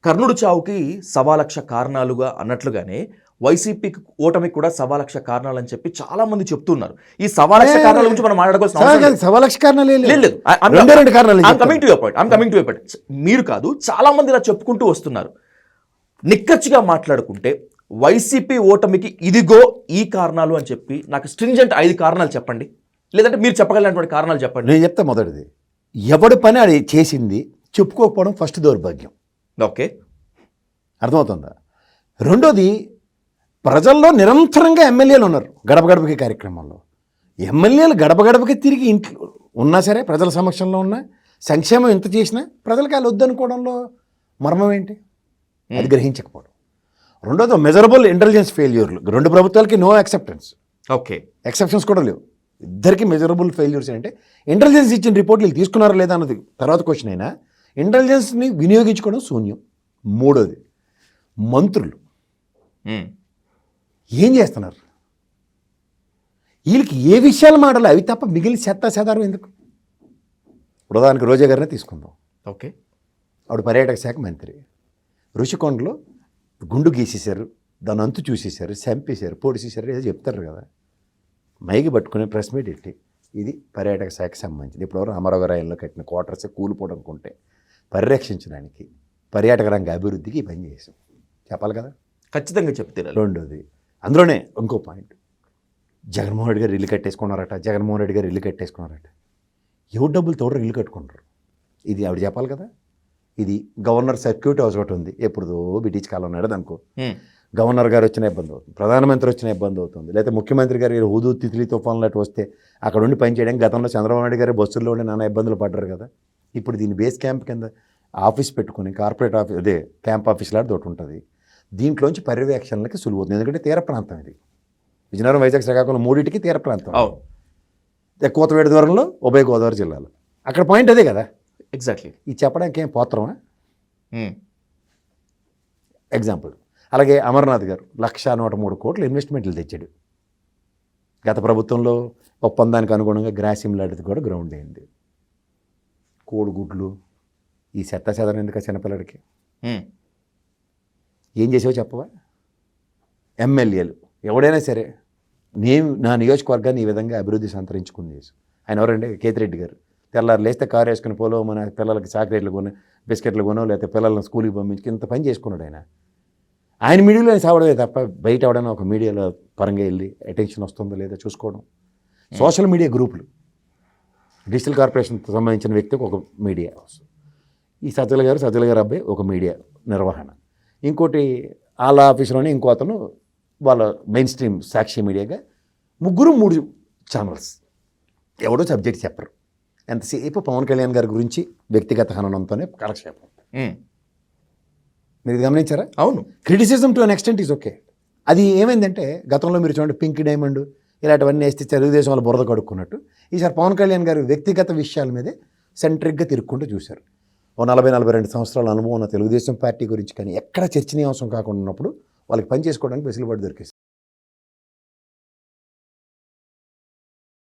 కర్ణుడి చావుకి 1,00,000 కారణాలుగా అన్నట్లుగానే వైసీపీకి ఓటమికి కూడా 1,00,000 కారణాలు అని చెప్పి చాలా మంది చెప్తున్నారు. ఈ 1,00,000 కారణాల గురించి మనం మాట్లాడుకోవాల్సిన అవసరం లేదు. 1,00,000 కారణాలు లేదు. రెండు కారణాలు. I'm coming to your point. మీరు కాదు, చాలా మంది ఇలా చెప్పుకుంటూ వస్తున్నారు. నిక్కచ్చిగా మాట్లాడుకుంటే వైసీపీ ఓటమికి ఇదిగో ఈ కారణాలు అని చెప్పి నాకు స్ట్రింజెంట్ 5 కారణాలు చెప్పండి, లేదంటే మీరు చెప్పగలిగినటువంటి కారణాలు చెప్పండి. నేను చెప్తా. మొదటిది, ఎవడి పని అది చేసింది చెప్పుకోకపోవడం ఫస్ట్ దౌర్భాగ్యం. ఓకే, అర్థమవుతుందా? రెండోది, ప్రజల్లో నిరంతరంగా ఎమ్మెల్యేలు ఉన్నారు గడప గడపకి కార్యక్రమంలో. ఎమ్మెల్యేలు గడప గడపకి తిరిగి ఇంట్లో ఉన్నా సరే, ప్రజల సమక్షంలో ఉన్నా, సంక్షేమం ఎంత చేసినా ప్రజలకి వాళ్ళు వద్దనుకోవడంలో మర్మం ఏంటి? అది గ్రహించకపోవడం. రెండోది, మెజరబుల్ ఇంటెలిజెన్స్ ఫెయిల్యూర్లు. రెండు ప్రభుత్వాలకి నో యాక్సెప్టెన్స్. ఓకే, ఎక్సెప్షన్స్ కూడా లేవు. ఇద్దరికి మెజరబుల్ ఫెయిల్యూర్స్ అంటే ఇంటెలిజెన్స్ ఇచ్చిన రిపోర్ట్లు వీళ్ళు తీసుకున్నారా లేదా అన్నది తర్వాత క్వశ్చన్ అయినా ఇంటెలిజెన్స్ని వినియోగించుకోవడం శూన్యం. మూడోది, మంత్రులు ఏం చేస్తున్నారు? వీళ్ళకి ఏ విషయాలు మాటలు అవి తప్ప మిగిలిన చెత్తాచెదారం ఎందుకు? ఉదాహరణకి రోజా గారినే తీసుకుందాం. ఓకే, ఆవిడ పర్యాటక శాఖ మంత్రి. రుషికొండలో గుండు గీసేశారు, దాని అంతు చూసేశారు, చంపేశారు, పొడిసేశారు, ఏదో చెప్తారు కదా. మైకి పట్టుకునే ప్రెస్ మీట్ ఎట్టి ఇది పర్యాటక శాఖకు సంబంధించింది. ఇప్పుడు రామారావు గారు కట్టిన క్వార్టర్స్ కూలిపోవడం అనుకుంటే పరిరక్షించడానికి, పర్యాటక రంగ అభివృద్ధికి ఈ పని చేసాం. చెప్పాలి కదా, ఖచ్చితంగా చెప్తే. రెండోది, అందులోనే ఇంకో పాయింట్, జగన్మోహన్ రెడ్డి గారు ఇల్లు కట్టేసుకున్నారట. ఎవరు డబ్బులు తోడరు ఇల్లు కట్టుకుంటారు? ఇది ఆవిడ చెప్పాలి కదా. ఇది గవర్నర్ సర్క్యూట్ హౌస్ ఒకటి ఉంది, ఎప్పుడుదో బ్రిటిష్ కాలం నాడు అనుకో. గవర్నర్ గారు వచ్చిన ఇబ్బంది అవుతుంది, ప్రధానమంత్రి వచ్చిన ఇబ్బంది అవుతుంది, లేకపోతే ముఖ్యమంత్రి గారు హుదూ తిత్లీ తుఫాన్లు అటు వస్తే అక్కడ ఉండి పనిచేయడానికి గతంలో చంద్రబాబు నాయుడు గారు బస్సుల్లో ఉండి నానా ఇబ్బందులు పడ్డారు కదా. ఇప్పుడు దీన్ని బేస్ క్యాంప్ కింద ఆఫీస్ పెట్టుకుని కార్పొరేట్ ఆఫీస్, అదే క్యాంప్ ఆఫీస్ లాంటి ఒకటి ఉంటుంది. దీంట్లోంచి పర్యవేక్షణలకి సులువు అవుతుంది. ఎందుకంటే తీర ప్రాంతం ఇది. విజయనగరం, వైజాగ్, శ్రీకాకుళం మూడింటికి తీర ప్రాంతం. కోతవేడు దూరంలో ఉభయ గోదావరి జిల్లాలో. అక్కడ పాయింట్ అదే కదా. ఎగ్జాక్ట్లీ. ఇది చెప్పడానికి ఏం పోత్రమా? ఎగ్జాంపుల్. అలాగే అమర్నాథ్ గారు 1,103 కోట్లు ఇన్వెస్ట్మెంట్లు తెచ్చాడు. గత ప్రభుత్వంలో ఒప్పందానికి అనుగుణంగా గ్రాసిం లాంటిది కూడా గ్రౌండ్ అయింది. కోడిగుడ్లు, ఈ చెత్తాచెదరం ఎందుకు చిన్నపిల్లడికి? ఏం చేసావో చెప్పవా? ఎమ్మెల్యేలు ఎవడైనా సరే, నేను నా నియోజకవర్గాన్ని ఈ విధంగా అభివృద్ధి సంతరించుకుని చేసు. ఆయన ఎవరంటే కేతిరెడ్డి గారు. తెల్లారు లేస్తే కారు వేసుకుని పోలో మన పిల్లలకి చాక్లెట్లు కొనో, బిస్కెట్లు కొనో, లేకపోతే పిల్లలను స్కూల్కి పంపించి ఇంత పని చేసుకున్నాడు ఆయన. ఆయన మీడియాలో సావడమే తప్ప బయట ఎవడైనా ఒక మీడియాలో పరంగా వెళ్ళి అటెన్షన్ వస్తుందో లేదో చూసుకోవడం. సోషల్ మీడియా గ్రూపులు, డిజిటల్ కార్పొరేషన్కి సంబంధించిన వ్యక్తికి ఒక మీడియా, ఈ సజ్జల గారు అబ్బాయి ఒక మీడియా నిర్వహణ, ఇంకోటి వాళ్ళ ఆఫీసులోనే ఇంకో అతను వాళ్ళ మెయిన్ స్ట్రీమ్ సాక్షి మీడియాగా, ముగ్గురు 3 ఛానల్స్. ఎవడో సబ్జెక్ట్ చెప్పరు. ఎంతసేపు పవన్ కళ్యాణ్ గారి గురించి వ్యక్తిగత హననంతోనే కాలక్షేపం. మీరు గమనించారా? అవును. Criticism to an extent is okay. అది ఏమైందంటే గతంలో మీరు చూడండి పింక్ డైమండ్ ఇలాంటివన్నీ వేస్తే తెలుగుదేశం వాళ్ళు బురద కడుక్కున్నట్టు, ఈసారి పవన్ కళ్యాణ్ గారు వ్యక్తిగత విషయాల మీదే సెంట్రిక్గా తిరుక్కుంటూ చూశారు. ఓ 40-42 సంవత్సరాల అనుభవం ఉన్న తెలుగుదేశం పార్టీ గురించి కానీ ఎక్కడ చర్చనీయాంశం కాకుండా ఉన్నప్పుడు వాళ్ళకి పని చేసుకోవడానికి వెసులుబాటు దొరికింది.